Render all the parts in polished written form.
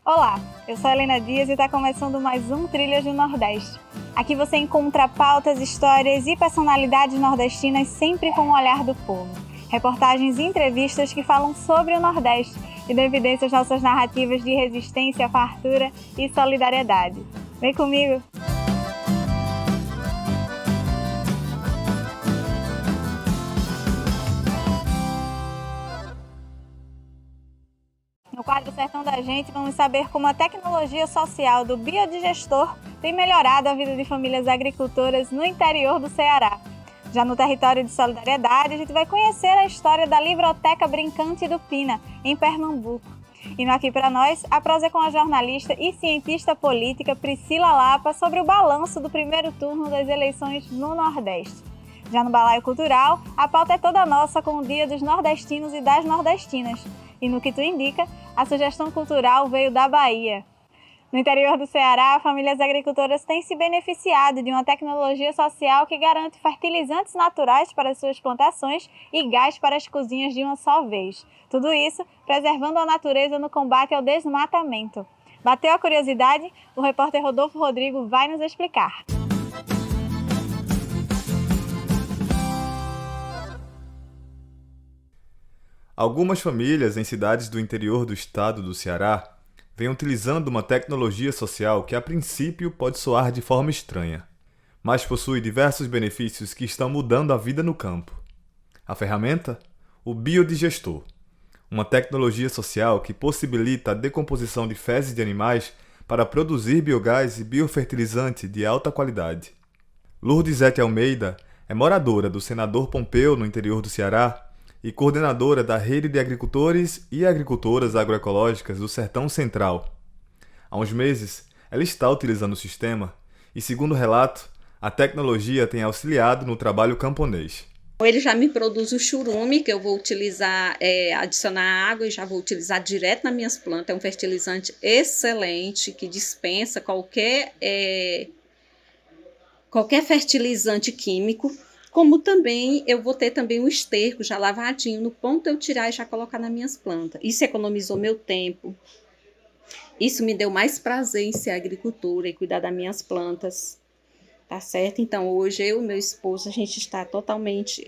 Olá, eu sou a Helena Dias e está começando mais um Trilhas do Nordeste. Aqui você encontra pautas, histórias e personalidades nordestinas sempre com o olhar do povo. Reportagens e entrevistas que falam sobre o Nordeste e dão evidência às nossas narrativas de resistência, fartura e solidariedade. Vem comigo! No quadro Sertão da Gente, vamos saber como a tecnologia social do biodigestor tem melhorado a vida de famílias agricultoras no interior do Ceará. Já no território de solidariedade, a gente vai conhecer a história da Livroteca Brincante do Pina, em Pernambuco. E no Aqui Pra Nós, a prosa é com a jornalista e cientista política Priscila Lapa sobre o balanço do primeiro turno das eleições no Nordeste. Já no Balaio Cultural, a pauta é toda nossa com o Dia dos Nordestinos e das Nordestinas. E no que tu indica, a sugestão cultural veio da Bahia. No interior do Ceará, famílias agricultoras têm se beneficiado de uma tecnologia social que garante fertilizantes naturais para suas plantações e gás para as cozinhas de uma só vez. Tudo isso preservando a natureza no combate ao desmatamento. Bateu a curiosidade? O repórter Rodolfo Rodrigo vai nos explicar. Algumas famílias em cidades do interior do estado do Ceará vêm utilizando uma tecnologia social que a princípio pode soar de forma estranha, mas possui diversos benefícios que estão mudando a vida no campo. A ferramenta? O biodigestor, uma tecnologia social que possibilita a decomposição de fezes de animais para produzir biogás e biofertilizante de alta qualidade. Lourdes Zete Almeida é moradora do Senador Pompeu, no interior do Ceará, e coordenadora da Rede de Agricultores e Agricultoras Agroecológicas do Sertão Central. Há uns meses, ela está utilizando o sistema e, segundo o relato, a tecnologia tem auxiliado no trabalho camponês. Ele já me produz o churume, que eu vou utilizar, adicionar água e já vou utilizar direto nas minhas plantas. É um fertilizante excelente que dispensa qualquer fertilizante químico. Como também eu vou ter também o esterco já lavadinho, no ponto eu tirar e já colocar nas minhas plantas. Isso economizou meu tempo. Isso me deu mais prazer em ser agricultora e cuidar das minhas plantas. Tá certo? Então, hoje eu e meu esposo, a gente está totalmente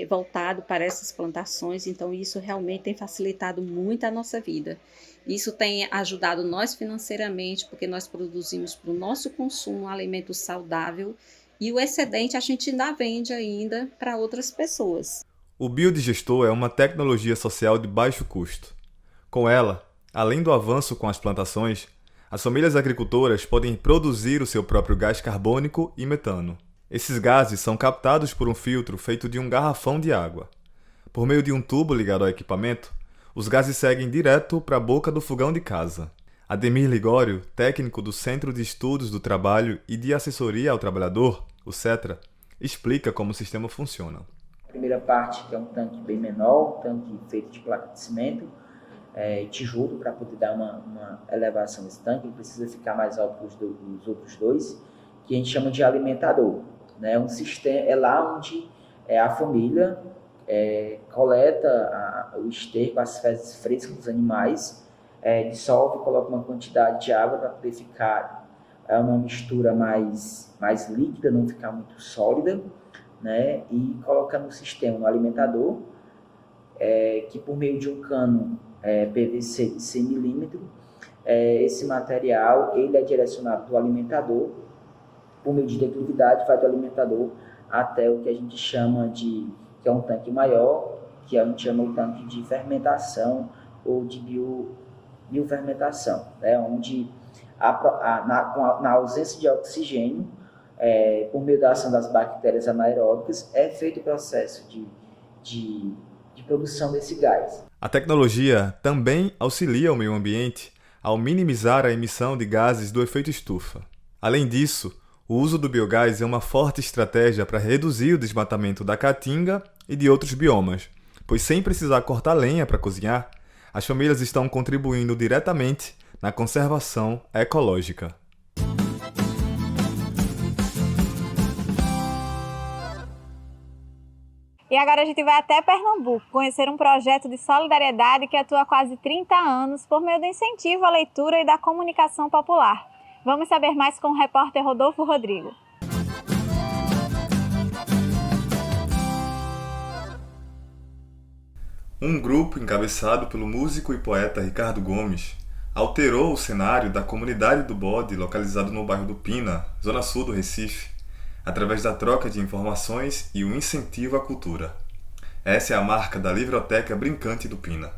voltado para essas plantações. Então, isso realmente tem facilitado muito a nossa vida. Isso tem ajudado nós financeiramente, porque nós produzimos para o nosso consumo um alimento saudável. E o excedente a gente ainda vende ainda para outras pessoas. O biodigestor é uma tecnologia social de baixo custo. Com ela, além do avanço com as plantações, as famílias agricultoras podem produzir o seu próprio gás carbônico e metano. Esses gases são captados por um filtro feito de um garrafão de água. Por meio de um tubo ligado ao equipamento, os gases seguem direto para a boca do fogão de casa. Ademir Ligório, técnico do Centro de Estudos do Trabalho e de Assessoria ao Trabalhador, o CETRA, explica como o sistema funciona. A primeira parte, que é um tanque bem menor, um tanque feito de placa de cimento e tijolo, para poder dar uma elevação desse tanque, ele precisa ficar mais alto que os outros dois, que a gente chama de alimentador. Né? Um sistema, é lá onde a família coleta o esterco, as fezes frescas dos animais, dissolve, coloca uma quantidade de água para poder ficar uma mistura mais líquida, não ficar muito sólida, né? E coloca no sistema, no alimentador, que por meio de um cano PVC de 100 milímetros, esse material ele é direcionado do alimentador, por meio de declividade, vai do alimentador até o que a gente chama que é um tanque maior, que a gente chama o tanque de fermentação ou de biofermentação, né? Onde na ausência de oxigênio, por meio da ação das bactérias anaeróbicas, é feito o processo de produção desse gás. A tecnologia também auxilia o meio ambiente ao minimizar a emissão de gases do efeito estufa. Além disso, o uso do biogás é uma forte estratégia para reduzir o desmatamento da caatinga e de outros biomas, pois sem precisar cortar lenha para cozinhar, as famílias estão contribuindo diretamente na conservação ecológica. E agora a gente vai até Pernambuco conhecer um projeto de solidariedade que atua há quase 30 anos por meio do incentivo à leitura e da comunicação popular. Vamos saber mais com o repórter Rodolfo Rodrigo. Um grupo encabeçado pelo músico e poeta Ricardo Gomes alterou o cenário da comunidade do Bode, localizado no bairro do Pina, zona sul do Recife, através da troca de informações e o incentivo à cultura. Essa é a marca da Livroteca Brincante do Pina.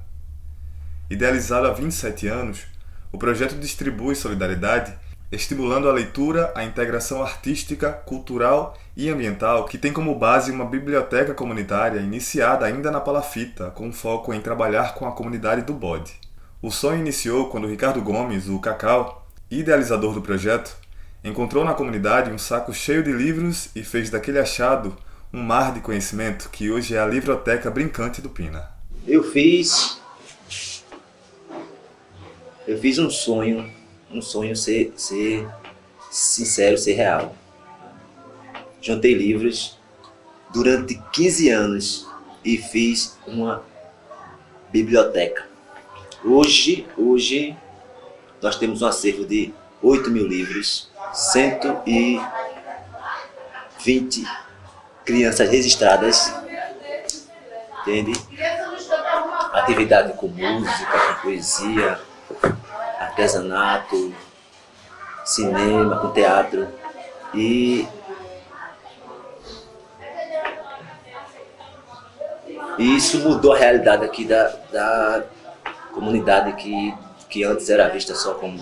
Idealizado há 27 anos, o projeto distribui solidariedade, estimulando a leitura, a integração artística, cultural e ambiental, que tem como base uma biblioteca comunitária iniciada ainda na Palafita, com foco em trabalhar com a comunidade do Bode. O sonho iniciou quando Ricardo Gomes, o Cacau, idealizador do projeto, encontrou na comunidade um saco cheio de livros e fez daquele achado um mar de conhecimento que hoje é a Livroteca Brincante do Pina. Eu fiz um sonho ser sincero, ser real. Juntei livros durante 15 anos e fiz uma biblioteca. Hoje nós temos um acervo de 8.000 livros, 120 crianças registradas, entende? Atividade com música, com poesia, artesanato, cinema, com teatro. E isso mudou a realidade aqui da comunidade que antes era vista só como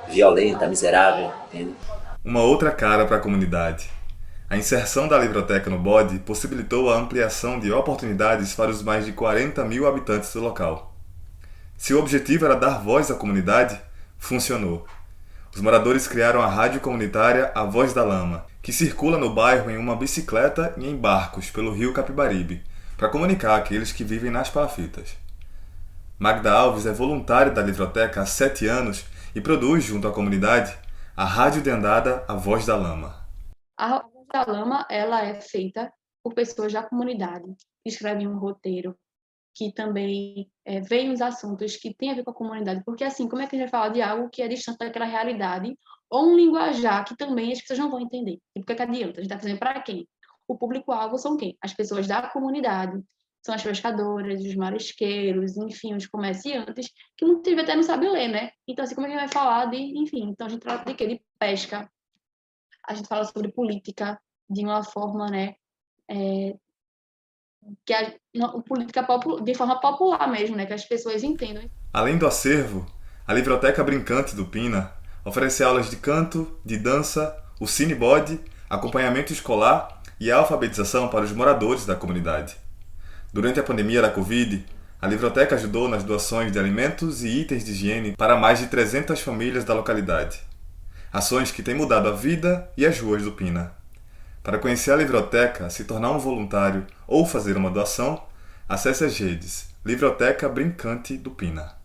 violenta, miserável, entende? Uma outra cara para a comunidade. A inserção da Livroteca no Bode possibilitou a ampliação de oportunidades para os mais de 40.000 habitantes do local. Se o objetivo era dar voz à comunidade, funcionou. Os moradores criaram a rádio comunitária A Voz da Lama, que circula no bairro em uma bicicleta e em barcos pelo rio Capibaribe, para comunicar àqueles que vivem nas palafitas. Magda Alves é voluntária da Livroteca há 7 anos e produz, junto à comunidade, a rádio de andada A Voz da Lama. A Voz da Lama, ela é feita por pessoas da comunidade, que escrevem um roteiro, que também veem os assuntos que têm a ver com a comunidade, porque assim, como é que a gente vai falar de algo que é distante daquela realidade, ou um linguajar que também as pessoas não vão entender? E por que adianta? A gente está fazendo para quem? O público-alvo são quem? As pessoas da comunidade, são as pescadoras, os marisqueiros, enfim, os comerciantes, que muitas vezes até não sabem ler, né? Então, assim, como é que a gente vai falar de, enfim, então a gente trata de quê? De pesca, a gente fala sobre política de uma forma, né, política de forma popular mesmo, né, que as pessoas entendam. Além do acervo, a Livroteca Brincante do Pina oferece aulas de canto, de dança, o cinebode, acompanhamento escolar e alfabetização para os moradores da comunidade. Durante a pandemia da Covid, a Livroteca ajudou nas doações de alimentos e itens de higiene para mais de 300 famílias da localidade. Ações que têm mudado a vida e as ruas do Pina. Para conhecer a Livroteca, se tornar um voluntário ou fazer uma doação, acesse as redes Livroteca Brincante do Pina.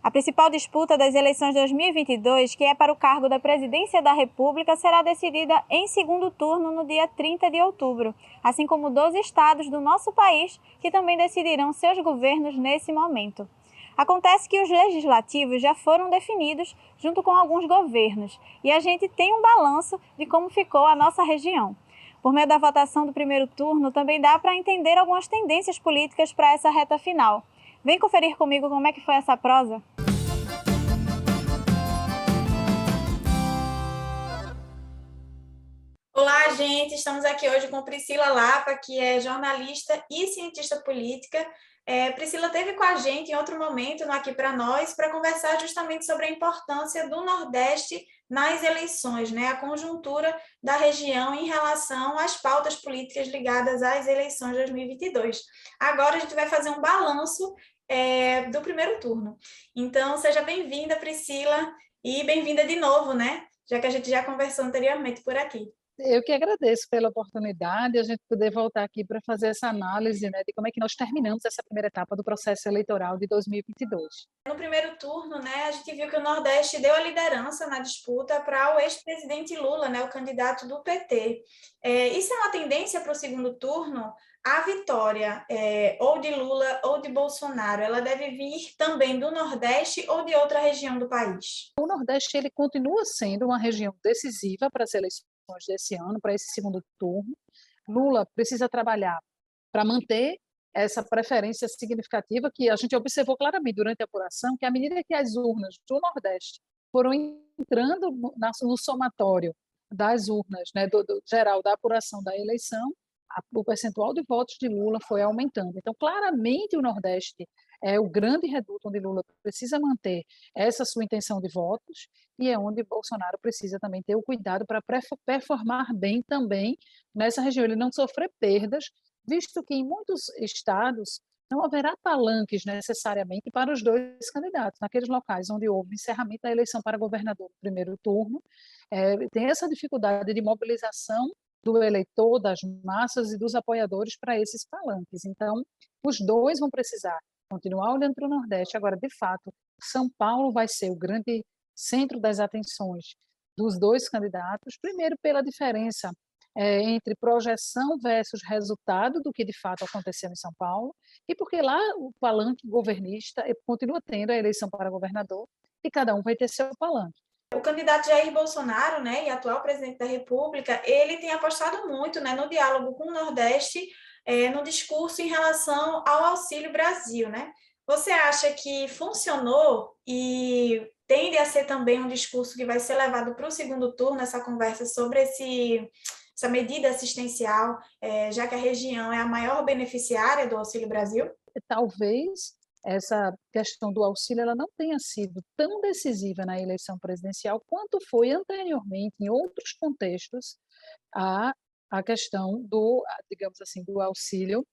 A principal disputa das eleições de 2022, que é para o cargo da Presidência da República, será decidida em segundo turno no dia 30 de outubro, assim como 12 estados do nosso país que também decidirão seus governos nesse momento. Acontece que os legislativos já foram definidos junto com alguns governos e a gente tem um balanço de como ficou a nossa região. Por meio da votação do primeiro turno, também dá para entender algumas tendências políticas para essa reta final. Vem conferir comigo como é que foi essa prosa? Olá, gente! Estamos aqui hoje com Priscila Lapa, que é jornalista e cientista política. Priscila esteve com a gente em outro momento no Aqui Pra Nós para conversar justamente sobre a importância do Nordeste nas eleições, né? A conjuntura da região em relação às pautas políticas ligadas às eleições de 2022. Agora a gente vai fazer um balanço do primeiro turno. Então, seja bem-vinda, Priscila, e bem-vinda de novo, né? Já que a gente já conversou anteriormente por aqui. Eu que agradeço pela oportunidade, a gente poder voltar aqui para fazer essa análise, né, de como é que nós terminamos essa primeira etapa do processo eleitoral de 2022. No primeiro turno, né, a gente viu que o Nordeste deu a liderança na disputa para o ex-presidente Lula, né, o candidato do PT. Isso é uma tendência para o segundo turno? A vitória, ou de Lula ou de Bolsonaro, ela deve vir também do Nordeste ou de outra região do país? O Nordeste ele continua sendo uma região decisiva para as eleições desse ano, para esse segundo turno. Lula precisa trabalhar para manter essa preferência significativa que a gente observou claramente durante a apuração, que à medida que as urnas do Nordeste foram entrando no somatório das urnas, né, do geral da apuração da eleição, o percentual de votos de Lula foi aumentando. Então, claramente, o Nordeste é o grande reduto onde Lula precisa manter essa sua intenção de votos e é onde Bolsonaro precisa também ter o cuidado para performar bem também nessa região, ele não sofrer perdas, visto que em muitos estados não haverá palanques necessariamente para os dois candidatos. Naqueles locais onde houve encerramento da eleição para governador no primeiro turno, tem essa dificuldade de mobilização do eleitor, das massas e dos apoiadores para esses palanques. Então, os dois vão precisar continuar olhando para o Nordeste. Agora, de fato, São Paulo vai ser o grande centro das atenções dos dois candidatos, primeiro pela diferença entre projeção versus resultado do que de fato aconteceu em São Paulo, e porque lá o palanque governista continua tendo a eleição para governador e cada um vai ter seu palanque. O candidato Jair Bolsonaro, né, e atual presidente da República, ele tem apostado muito, né, no diálogo com o Nordeste, no discurso em relação ao Auxílio Brasil, né? Você acha que funcionou e tende a ser também um discurso que vai ser levado para o segundo turno, essa conversa sobre essa medida assistencial, já que a região é a maior beneficiária do Auxílio Brasil? Talvez essa questão do auxílio ela não tenha sido tão decisiva na eleição presidencial quanto foi anteriormente em outros contextos a questão do, digamos assim, do auxílio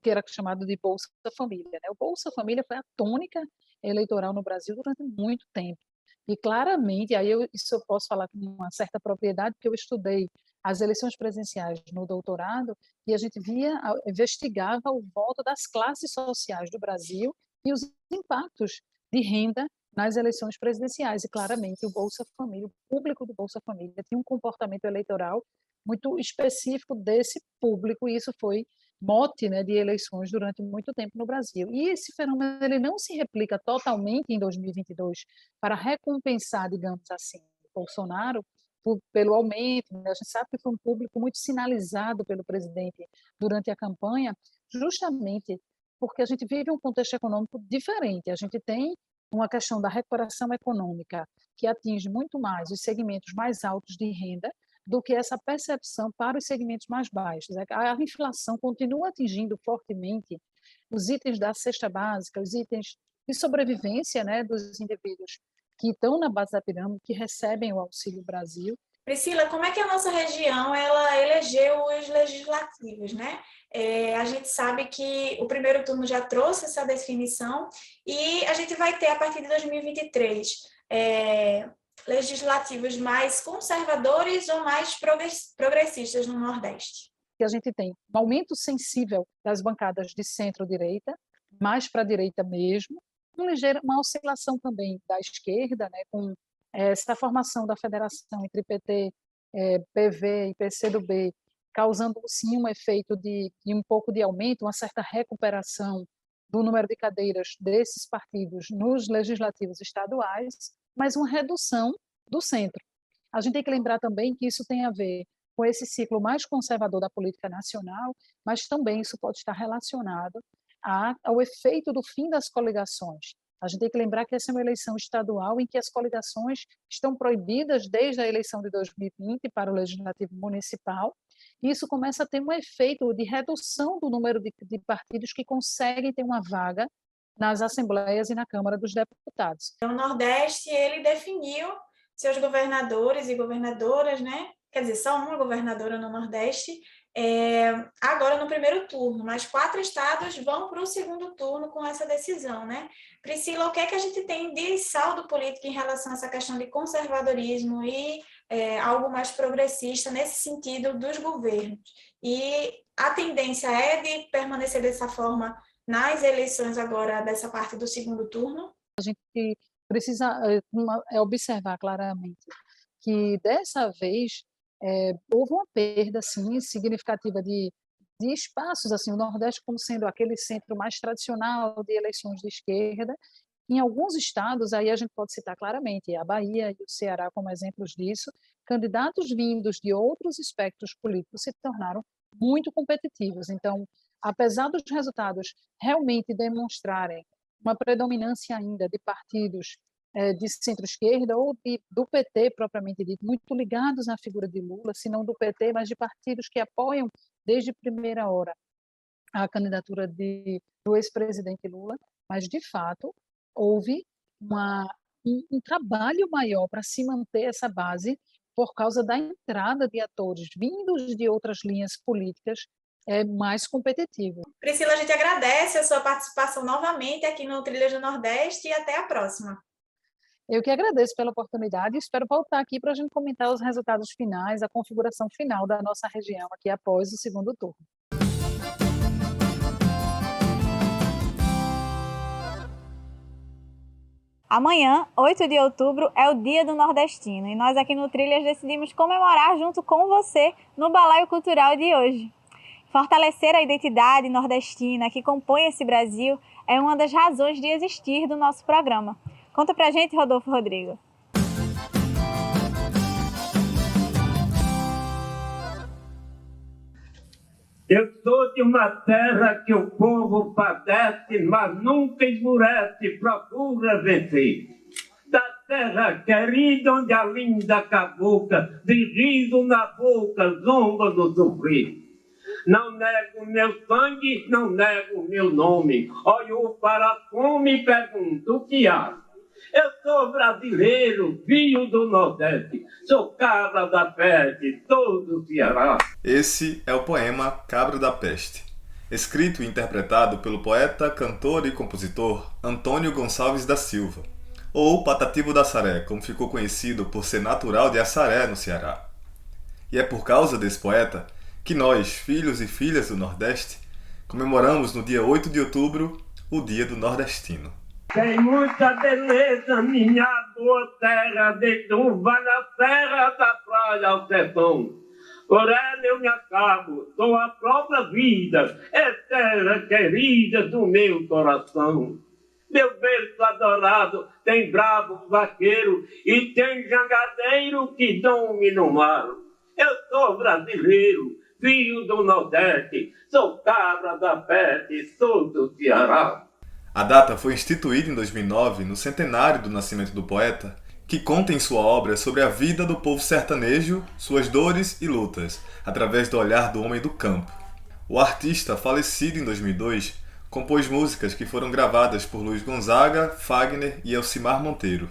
que era chamado de Bolsa Família, né? O Bolsa Família foi a tônica eleitoral no Brasil durante muito tempo. E claramente, isso eu posso falar com uma certa propriedade, porque eu estudei as eleições presidenciais no doutorado e a gente investigava o voto das classes sociais do Brasil e os impactos de renda nas eleições presidenciais. E claramente o Bolsa Família, o público do Bolsa Família tinha um comportamento eleitoral muito específico desse público, e isso foi mote, né, de eleições durante muito tempo no Brasil. E esse fenômeno ele não se replica totalmente em 2022 para recompensar, digamos assim, Bolsonaro pelo aumento, né? A gente sabe que foi um público muito sinalizado pelo presidente durante a campanha, justamente porque a gente vive um contexto econômico diferente. A gente tem uma questão da recuperação econômica que atinge muito mais os segmentos mais altos de renda do que essa percepção para os segmentos mais baixos. A inflação continua atingindo fortemente os itens da cesta básica, os itens de sobrevivência, né, dos indivíduos que estão na base da pirâmide, que recebem o Auxílio Brasil. Priscila, como é que a nossa região ela elegeu os legislativos, né? A gente sabe que o primeiro turno já trouxe essa definição e a gente vai ter, a partir de 2023, legislativos mais conservadores ou mais progressistas no Nordeste? Que a gente tem um aumento sensível das bancadas de centro-direita, mais para a direita mesmo, uma oscilação também da esquerda, né, com essa formação da federação entre PT, PV e PCdoB, causando sim um efeito de um pouco de aumento, uma certa recuperação do número de cadeiras desses partidos nos legislativos estaduais, mas uma redução do centro. A gente tem que lembrar também que isso tem a ver com esse ciclo mais conservador da política nacional, mas também isso pode estar relacionado ao efeito do fim das coligações. A gente tem que lembrar que essa é uma eleição estadual em que as coligações estão proibidas desde a eleição de 2020 para o Legislativo Municipal, e isso começa a ter um efeito de redução do número de partidos que conseguem ter uma vaga nas assembleias e na Câmara dos Deputados. O Nordeste, ele definiu seus governadores e governadoras, né? Quer dizer, só uma governadora no Nordeste, agora no primeiro turno, mas 4 estados vão para o segundo turno com essa decisão, né? Priscila, o que é que a gente tem de saldo político em relação a essa questão de conservadorismo e algo mais progressista nesse sentido dos governos. E a tendência é de permanecer dessa forma nas eleições agora dessa parte do segundo turno? A gente precisa observar claramente que dessa vez houve uma perda assim, significativa de espaços, assim, o Nordeste como sendo aquele centro mais tradicional de eleições de esquerda. Em alguns estados, aí a gente pode citar claramente a Bahia e o Ceará como exemplos disso, candidatos vindos de outros espectros políticos se tornaram muito competitivos. Então, apesar dos resultados realmente demonstrarem uma predominância ainda de partidos de centro-esquerda ou do PT propriamente dito, muito ligados na figura de Lula, se não do PT, mas de partidos que apoiam desde primeira hora a candidatura do ex-presidente Lula, mas, de fato, houve um trabalho maior para se manter essa base por causa da entrada de atores vindos de outras linhas políticas mais competitivas. Priscila, a gente agradece a sua participação novamente aqui no Trilhas do Nordeste e até a próxima. Eu que agradeço pela oportunidade e espero voltar aqui para a gente comentar os resultados finais, a configuração final da nossa região aqui após o segundo turno. Amanhã, 8 de outubro, é o Dia do Nordestino e nós aqui no Trilhas decidimos comemorar junto com você no Balaio Cultural de hoje. Fortalecer a identidade nordestina que compõe esse Brasil é uma das razões de existir do nosso programa. Conta pra gente, Rodolfo Rodrigo. Eu sou de uma terra que o povo padece, mas nunca esmurece, procura vencer. Da terra querida onde a linda cabocla, de riso na boca, zomba do sofrer. Não nego meu sangue, não nego meu nome. Olho para a fome e pergunto o que há. Eu sou brasileiro, filho do Nordeste, sou cabra da peste, todo o Ceará. Esse é o poema Cabra da Peste, escrito e interpretado pelo poeta, cantor e compositor Antônio Gonçalves da Silva, ou Patativo da Assaré, como ficou conhecido por ser natural de Assaré, no Ceará. E é por causa desse poeta que nós, filhos e filhas do Nordeste, comemoramos no dia 8 de outubro o Dia do Nordestino. Tem muita beleza, minha boa terra, de turva na serra da praia ao sertão. Por ela eu me acabo, sou a própria vida, é terra querida do meu coração. Meu berço adorado tem bravo vaqueiro e tem jangadeiro que dorme no mar. Eu sou brasileiro, filho do Nordeste, sou cabra da peste, sou do Ceará. A data foi instituída em 2009, no centenário do nascimento do poeta, que conta em sua obra sobre a vida do povo sertanejo, suas dores e lutas, através do olhar do homem do campo. O artista, falecido em 2002, compôs músicas que foram gravadas por Luiz Gonzaga, Fagner e Elcimar Monteiro,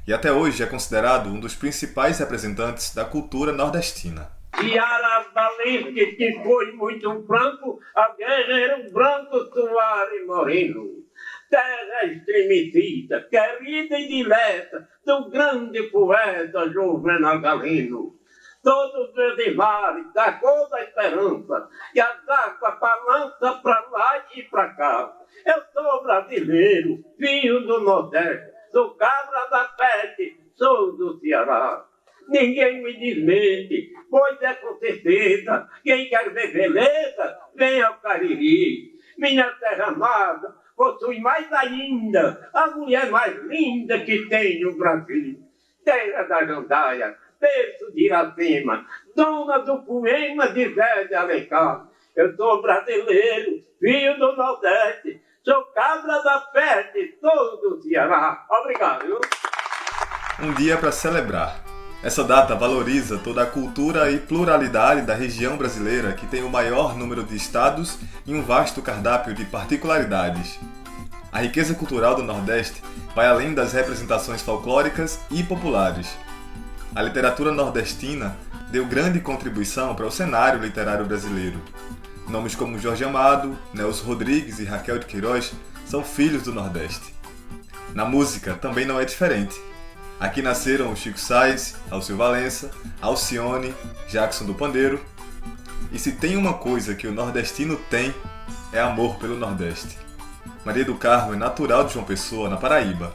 e até hoje é considerado um dos principais representantes da cultura nordestina. Ceará valente que foi muito franco, a guerreiro branco, suave e moreno. Terra estremecida, querida e dileta, do grande poeta Juvenal Galeno. Todos os mares, da cor da esperança, e as águas balançam para lá e para cá. Eu sou brasileiro, filho do Nordeste, sou cabra da peste, sou do Ceará. Ninguém me desmente, pois é com certeza, quem quer ver beleza, vem ao Cariri. Minha terra amada possui mais ainda a mulher mais linda que tem no Brasil. Terra da Jandaia, berço de Iracema, dona do poema de Zé de Alencar. Eu sou brasileiro, filho do Nordeste, sou cabra da peste, sou do Ceará. Obrigado. Um dia para celebrar. Essa data valoriza toda a cultura e pluralidade da região brasileira, que tem o maior número de estados e um vasto cardápio de particularidades. A riqueza cultural do Nordeste vai além das representações folclóricas e populares. A literatura nordestina deu grande contribuição para o cenário literário brasileiro. Nomes como Jorge Amado, Nelson Rodrigues e Raquel de Queiroz são filhos do Nordeste. Na música também não é diferente. Aqui nasceram o Chico Sainz, Alceu Valença, Alcione, Jackson do Pandeiro. E se tem uma coisa que o nordestino tem, é amor pelo Nordeste. Maria do Carmo é natural de João Pessoa, na Paraíba.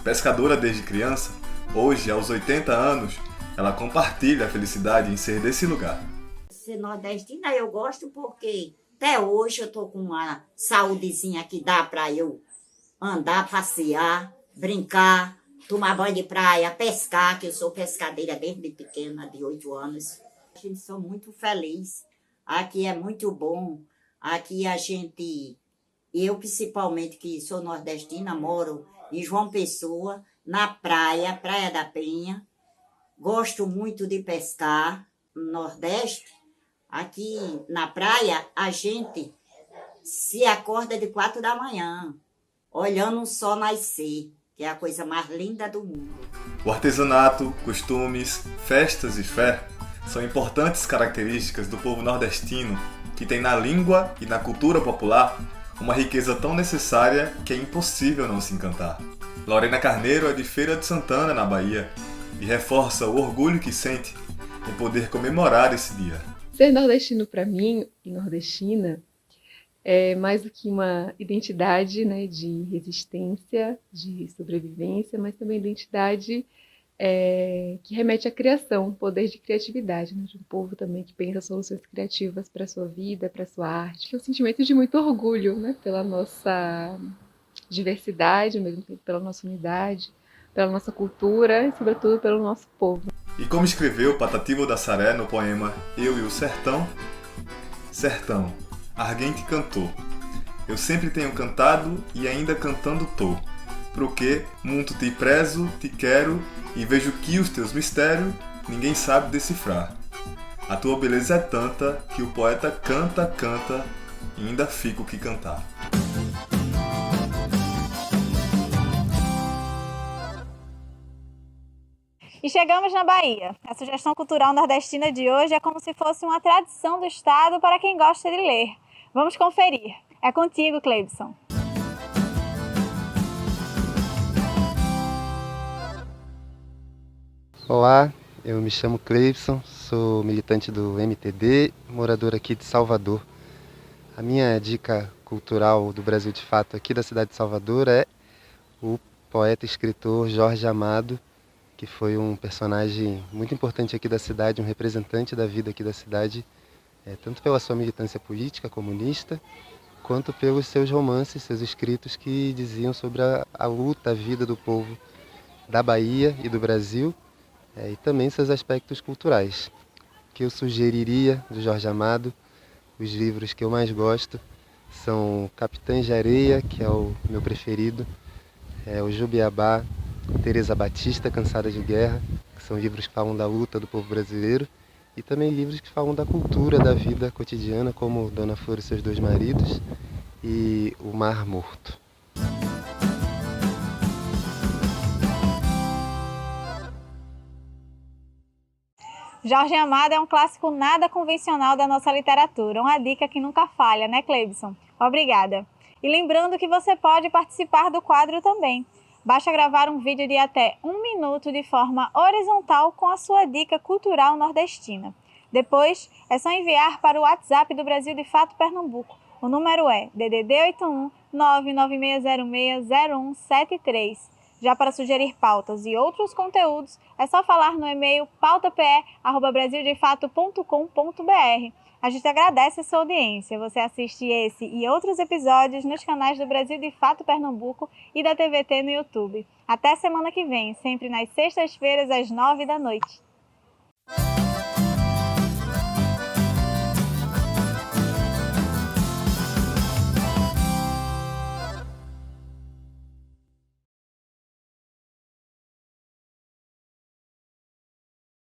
Pescadora desde criança, hoje, aos 80 anos, ela compartilha a felicidade em ser desse lugar. Ser nordestina eu gosto porque até hoje eu estou com uma saúdezinha que dá para eu andar, passear, brincar, tomar banho de praia, pescar, que eu sou pescadeira desde pequena, de 8 anos. A gente sou muito feliz. Aqui é muito bom. Aqui a gente, eu principalmente que sou nordestina, moro em João Pessoa, na praia, Praia da Penha. Gosto muito de pescar no Nordeste. Aqui na praia, a gente se acorda de 4 da manhã, olhando o sol nascer, que é a coisa mais linda do mundo. O artesanato, costumes, festas e fé são importantes características do povo nordestino que tem na língua e na cultura popular uma riqueza tão necessária que é impossível não se encantar. Lorena Carneiro é de Feira de Santana, na Bahia, e reforça o orgulho que sente em poder comemorar esse dia. Ser nordestino para mim, e nordestina, é mais do que uma identidade, né, de resistência, de sobrevivência, mas também identidade que remete à criação, poder de criatividade, né, de um povo também que pensa soluções criativas para a sua vida, para a sua arte. É um sentimento de muito orgulho, né, pela nossa diversidade, ao mesmo tempo pela nossa unidade, pela nossa cultura e, sobretudo, pelo nosso povo. E como escreveu Patativo da Saré no poema Eu e o Sertão: Sertão, Arguente cantou, eu sempre tenho cantado e ainda cantando tô, porque muito te prezo, te quero e vejo que os teus mistérios ninguém sabe decifrar. A tua beleza é tanta que o poeta canta, canta e ainda fica o que cantar. E chegamos na Bahia. A sugestão cultural nordestina de hoje é como se fosse uma tradição do estado para quem gosta de ler. Vamos conferir. É contigo, Cleibson. Olá, eu me chamo Cleibson, sou militante do MTD, morador aqui de Salvador. A minha dica cultural do Brasil de Fato aqui da cidade de Salvador é o poeta e escritor Jorge Amado, que foi um personagem muito importante aqui da cidade, um representante da vida aqui da cidade, tanto pela sua militância política comunista, quanto pelos seus romances, seus escritos que diziam sobre a luta, a vida do povo da Bahia e do Brasil, e também seus aspectos culturais. O que eu sugeriria do Jorge Amado, os livros que eu mais gosto, são Capitães de Areia, que é o meu preferido, o Jubiabá, Teresa Batista, Cansada de Guerra, que são livros que falam da luta do povo brasileiro, e também livros que falam da cultura, da vida cotidiana, como Dona Flor e seus 2 maridos e O Mar Morto. Jorge Amado é um clássico nada convencional da nossa literatura, uma dica que nunca falha, né, Cleibson? Obrigada. E lembrando que você pode participar do quadro também. Basta gravar um vídeo de até 1 minuto de forma horizontal com a sua dica cultural nordestina. Depois, é só enviar para o WhatsApp do Brasil de Fato Pernambuco. O número é DDD 81 996060173. Já para sugerir pautas e outros conteúdos, é só falar no e-mail pautape@brasildefato.com.br. A gente agradece a sua audiência. Você assiste esse e outros episódios nos canais do Brasil de Fato Pernambuco e da TVT no YouTube. Até semana que vem, sempre nas sextas-feiras às 9 da noite.